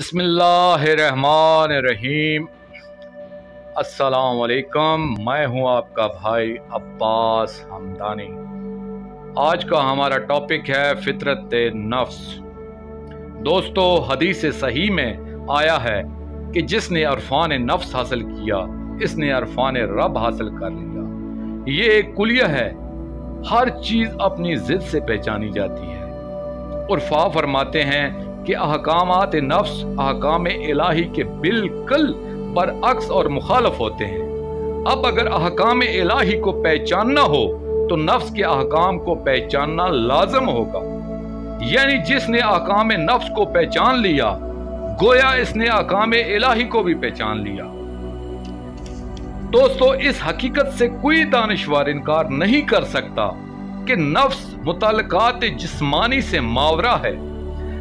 बिस्मिल्लाहिर्रहमानिर्रहीम। अस्सलाम वालेकुम। मैं हूं आपका भाई अब्बास हमदानी। आज का हमारा टॉपिक है फितरत नफ्स। दोस्तों, हदीस सही में आया है कि जिसने अरफान नफ्स हासिल किया इसने अरफान रब हासिल कर लिया। ये एक कुलिया है, हर चीज़ अपनी ज़िद से पहचानी जाती है। उर्फा फरमाते हैं कि अहकामात नफ्स अहकाम इलाही के बिल्कुल बरअक्स और मुखालफ होते हैं। अब अगर अहकाम इलाही को पहचानना हो तो नफ्स के अहकाम को पहचानना लाजम होगा। यानी जिसने अहकाम नफ्स को पहचान लिया गोया इसने अहकाम इलाही को भी पहचान लिया। दोस्तों, इस हकीकत से कोई दानिशवर इनकार नहीं कर सकता कि नफ्स मुताल्लकात जिस्मानी से मावरा है।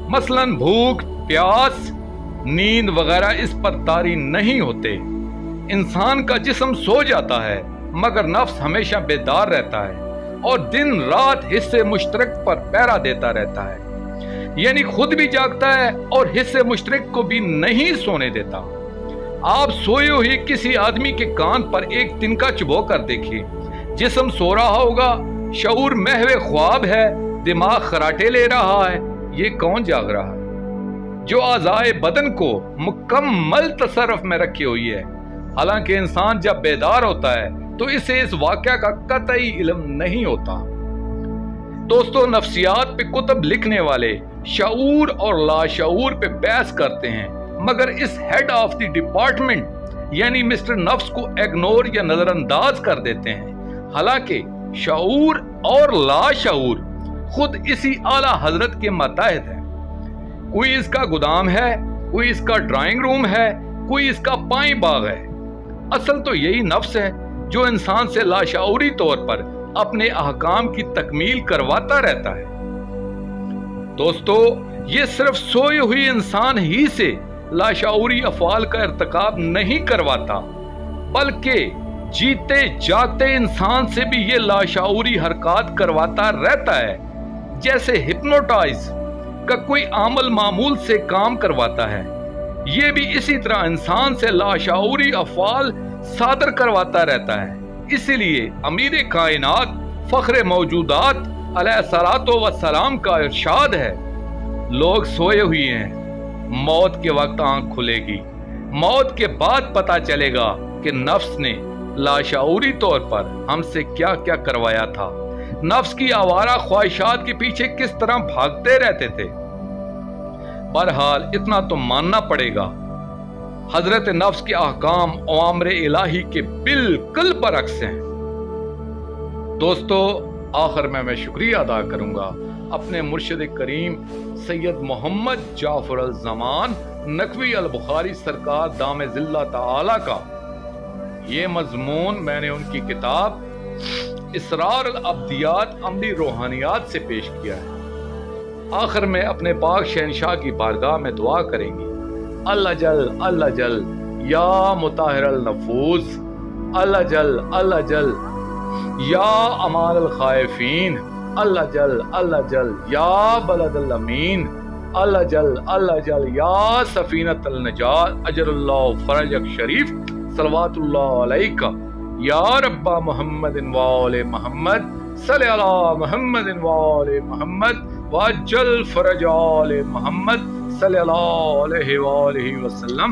मसलन भूख, प्यास, नींद वगैरह इस पर तारी नहीं होते। इंसान का जिस्म सो जाता है मगर नफ्स हमेशा बेदार रहता है और दिन रात हिस्से मुश्तरक पर पहरा देता रहता है। यानी खुद भी जागता है और हिस्से मुश्तरक को भी नहीं सोने देता। आप सोए हुए किसी आदमी के कान पर एक तिनका चुभो कर देखिए, जिस्म सो रहा होगा, शऊर महवे ख्वाब है, दिमाग खराटे ले रहा है। ये कौन जाग रहा है? जो आज़ाए बदन को मुकम्मल तसर्रुफ में रखी हुई है। हालांकि इंसान जब बेदार होता है तो इसे इस वाक़या का कतई इल्म नहीं होता। दोस्तों, नफ्सियात पे कुतुब लिखने वाले शऊर और लाशऊर पे बहस करते हैं मगर इस हेड ऑफ द डिपार्टमेंट यानी मिस्टर नफ्स को इग्नोर या नजरअंदाज कर देते हैं। हालांकि शऊर और लाशऊर खुद इसी आला हजरत के मातहत है। कोई इसका गोदाम है, कोई इसका ड्राइंग रूम है, कोई इसका पाई बाग है। असल तो यही नफ्स है जो इंसान से लाशऊरी तौर पर अपने अहकाम की तकमील करवाता रहता है। दोस्तों, ये सिर्फ सोए हुई इंसान ही से लाशऊरी अफआल का इर्तिकाब नहीं करवाता बल्कि जीते जागते इंसान से भी ये लाशऊरी हरकत करवाता रहता है। जैसे हिप्नोटाइज का कोई आमल मामूल से काम करवाता है, ये भी इसी तरह इंसान से लाशऊरी अफआल सादर करवाता रहता है। इसीलिए अमीर कायनात फख्र मौजूदात अलैहिस्सलातो वस्सलाम का इरशाद है, लोग सोए हुए हैं, मौत के वक्त आंख खुलेगी, मौत के बाद पता चलेगा कि नफ्स ने लाशऊरी तौर पर हमसे क्या क्या करवाया था, नफ्स की आवारा ख्वाहिशात के पीछे किस तरह भागते रहते थे। बहरहाल इतना तो मानना पड़ेगा, हजरत नफ्स के अहकाम अवाम्र इलाही के बिल्कुल बरअक्स हैं। दोस्तों, आखिर में मैं शुक्रिया अदा करूंगा अपने मुर्शिद करीम सैयद मोहम्मद जाफर अल ज़मान नकवी अल बुखारी सरकार दामे ज़िल्ला ताला का। ये मजमून मैंने उनकी किताब इसरार अल अब्दियात अमली रूहानियात से पेश किया है। आखिर में अपने पाक शहनशाह की बारगाह में दुआ करेंगे, अल्लाह जल या मुताहिर अल नफूस, अल्लाह जल या अमान अल खाइफीन, अल्लाह जल या बलद अल अमीन, अल्लाह जल या सफीनत अल नजात, अजरुल्लाह फरजक शरीफ, सलवातुल्लाह अलैका या रब्बा मुहम्मदिन व आले मुहम्मद, सल्ले अला मुहम्मदिन व आले मुहम्मद वअज्जल फरज आले मुहम्मद, सल्लल्लाहु अलैहि वसल्लम।